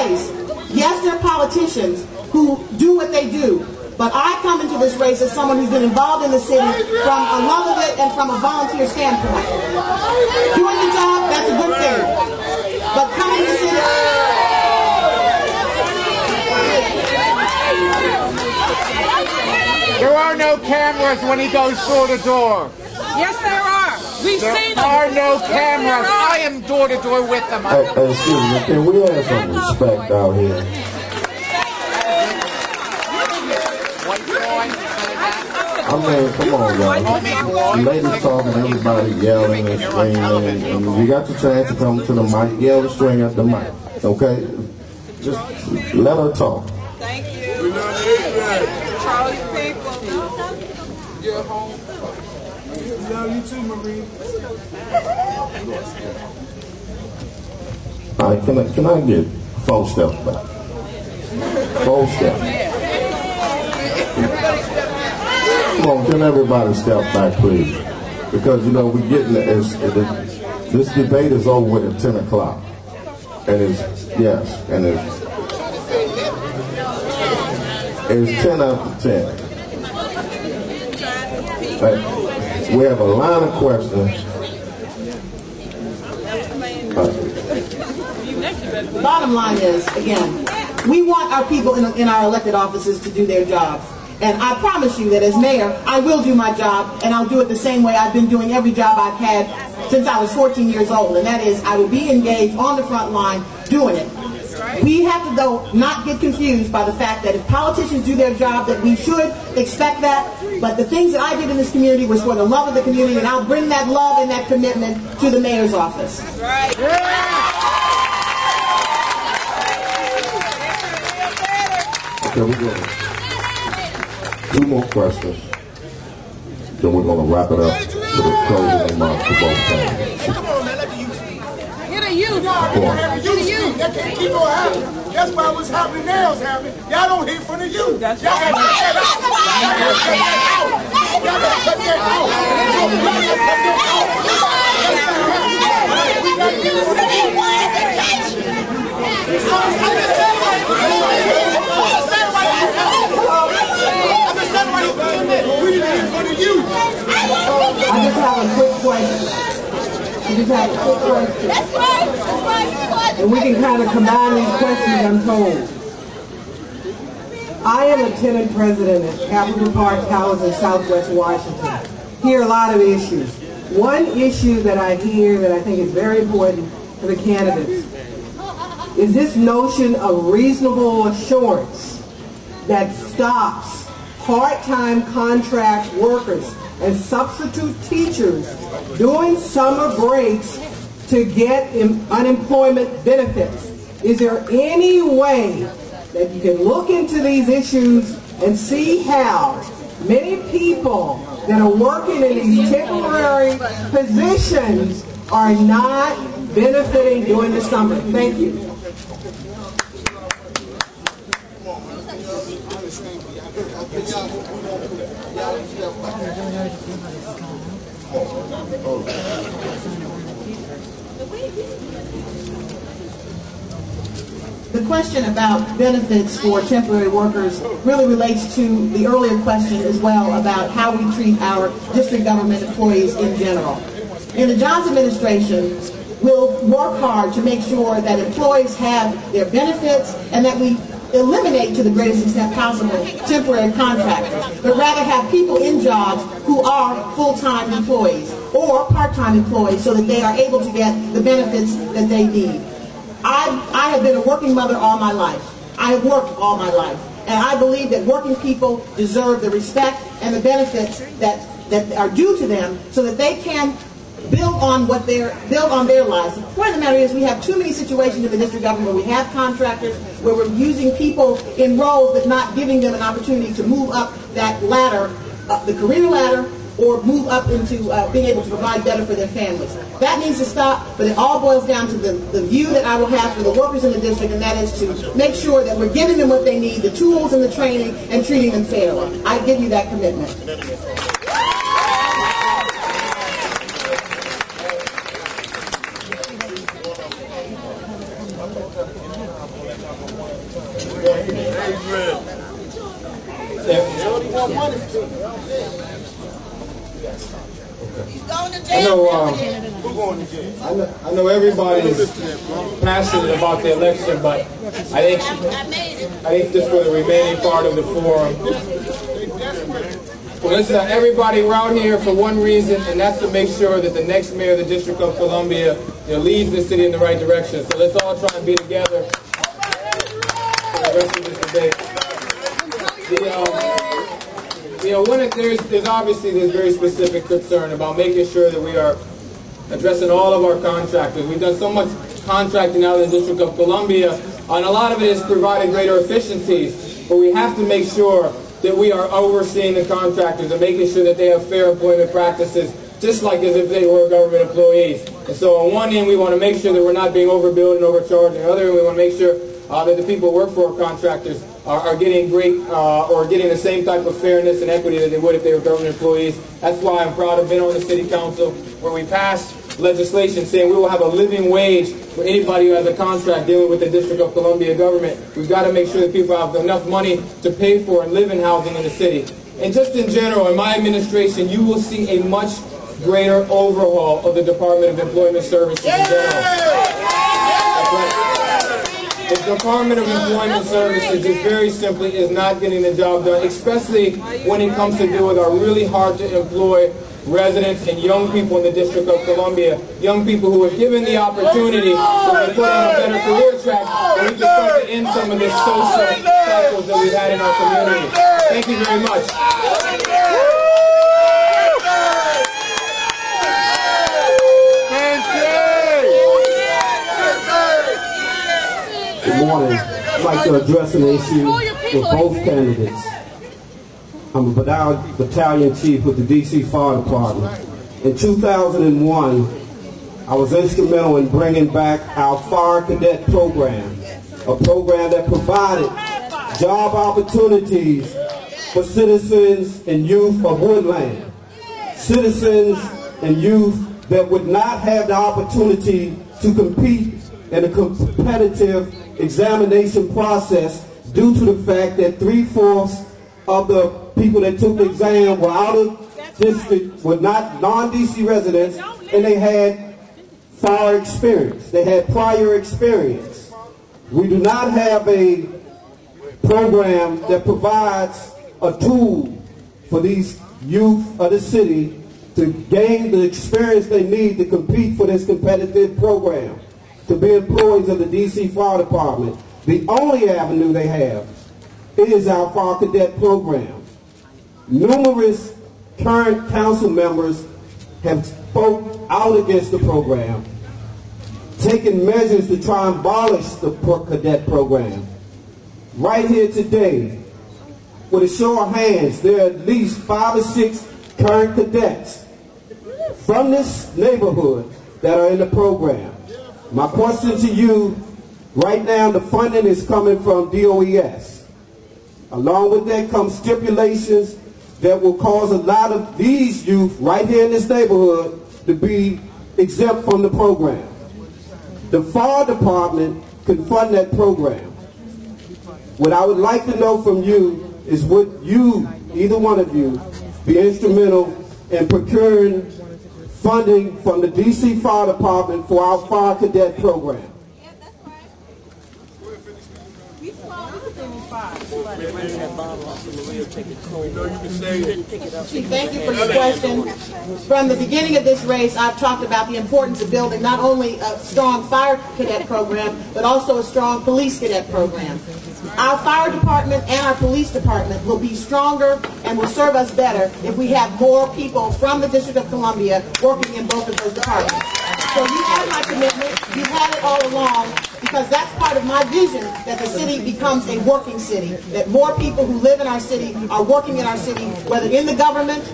race. Yes, there are politicians who do what they do, but I come into this race as someone who's been involved in the city from a love of it and from a volunteer standpoint. Doing the job, that's a good thing. But coming to the city... There are no cameras when he goes door to door. Yes, there are. We've seen them. There are no cameras. I am door to door with them. Hey, excuse me, can we have some respect out here? I mean, come on, y'all. Ladies talking, everybody yelling and screaming, and you got your chance to come to the mic, yell and string at the mic, okay? Just let her talk. Thank you. Charlie people. You're home. We love you too, Marie. All right, can I get 4 steps back? 4 steps. Come on, can everybody step back, please? Because, you know, we're getting this debate is over with at 10 o'clock. And it's 10 after 10. We have a line of questions. The bottom line is, again, we want our people in our elected offices to do their jobs. And I promise you that as mayor, I will do my job, and I'll do it the same way I've been doing every job I've had since I was 14 years old. And that is, I will be engaged on the front line doing it. We have to, though, not get confused by the fact that if politicians do their job, that we should expect that. But the things that I did in this community was for the love of the community, and I'll bring that love and that commitment to the mayor's office. Right. Okay, we're going 2 more questions. Then we're going to wrap it up with a closing remarks for both candidates. Come on, man, let the youth speak. Get a youth. Get a youth. That can't keep on happening. That's why what's happening now is happening. Y'all don't hear from the youth. Y'all got to cut that out. Y'all got to cut that out. Y'all got to cut that out. Y'all got to cut that out. We got to get it from the youth. I just have a quick question. That's right. And we can kind of combine these questions, I'm told. I am a tenant president at Capitol Park Towers in Southwest Washington. Hear a lot of issues. One issue that I hear that I think is very important for the candidates is this notion of reasonable assurance that stops part-time contract workers and substitute teachers doing summer breaks to get unemployment benefits. Is there any way that you can look into these issues and see how many people that are working in these temporary positions are not benefiting during the summer? Thank you. The question about benefits for temporary workers really relates to the earlier question as well about how we treat our district government employees in general. In the Johnson administration, we'll work hard to make sure that employees have their benefits and that we eliminate to the greatest extent possible temporary contractors, but rather have people in jobs who are full-time employees or part-time employees so that they are able to get the benefits that they need. I have been a working mother all my life. I have worked all my life. And I believe that working people deserve the respect and the benefits that are due to them so that they can build on their lives. The point of the matter is we have too many situations in the district government where we have contractors, where we're using people in roles but not giving them an opportunity to move up that ladder, the career ladder, or move up into being able to provide better for their families. That needs to stop, but it all boils down to the view that I will have for the workers in the district, and that is to make sure that we're giving them what they need, the tools and the training, and treating them fairly. I give you that commitment. I know everybody is passionate about the election, but I think just for the remaining part of the forum, well, listen, everybody, we're out here for one reason, and that's to make sure that the next mayor of the District of Columbia leads the city in the right direction. So let's all try and be together for the rest of this debate. There's obviously this very specific concern about making sure that we are addressing all of our contractors. We've done so much contracting out in the District of Columbia, and a lot of it has provided greater efficiencies, but we have to make sure that we are overseeing the contractors and making sure that they have fair employment practices, just like as if they were government employees. And so on one end, we want to make sure that we're not being overbilled and overcharged. On the other end, we want to make sure that the people who work for our contractors are getting or getting the same type of fairness and equity that they would if they were government employees. That's why I'm proud of being on the city council, where we passed legislation saying we will have a living wage for anybody who has a contract dealing with the District of Columbia government. We've got to make sure that people have enough money to pay for and live in housing in the city. And just in general, in my administration, you will see a much greater overhaul of the Department of Employment Services in general. That's right. The Department of Employment Services is very simply is not getting the job done, especially when it comes to do with our really hard to employ residents and young people in the District of Columbia, young people who are given the opportunity to put on a better career track, and we can start to end some of the social cycles that we've had in our community. Thank you very much. Good morning. I'd like to address an issue with both candidates. I'm a battalion chief with the D.C. Fire Department. In 2001, I was instrumental in bringing back our Fire Cadet program, a program that provided job opportunities for citizens and youth of Woodland, citizens and youth that would not have the opportunity to compete in a competitive examination process due to the fact that 3/4 of the people that took the exam were out of district, were not non-DC residents, and they had fire experience. They had prior experience. We do not have a program that provides a tool for these youth of the city to gain the experience they need to compete for this competitive program, to be employees of the D.C. Fire Department. The only avenue they have is our Fire Cadet program. Numerous current council members have spoke out against the program, taking measures to try and abolish the cadet program. Right here today, with a show of hands, there are at least 5 or 6 current cadets from this neighborhood that are in the program. My question to you, right now the funding is coming from DOES. Along with that comes stipulations that will cause a lot of these youth right here in this neighborhood to be exempt from the program. The fire department can fund that program. What I would like to know from you is would you, either one of you, be instrumental in procuring funding from the D.C. Fire Department for our Fire Cadet program? Thank you for your question. From the beginning of this race, I've talked about the importance of building not only a strong fire cadet program, but also a strong police cadet program. Our fire department and our police department will be stronger and will serve us better if we have more people from the District of Columbia working in both of those departments. So you have my commitment. You've had it all along, because that's part of my vision, that the city becomes a working city, that more people who live in our city are working in our city, whether in the government,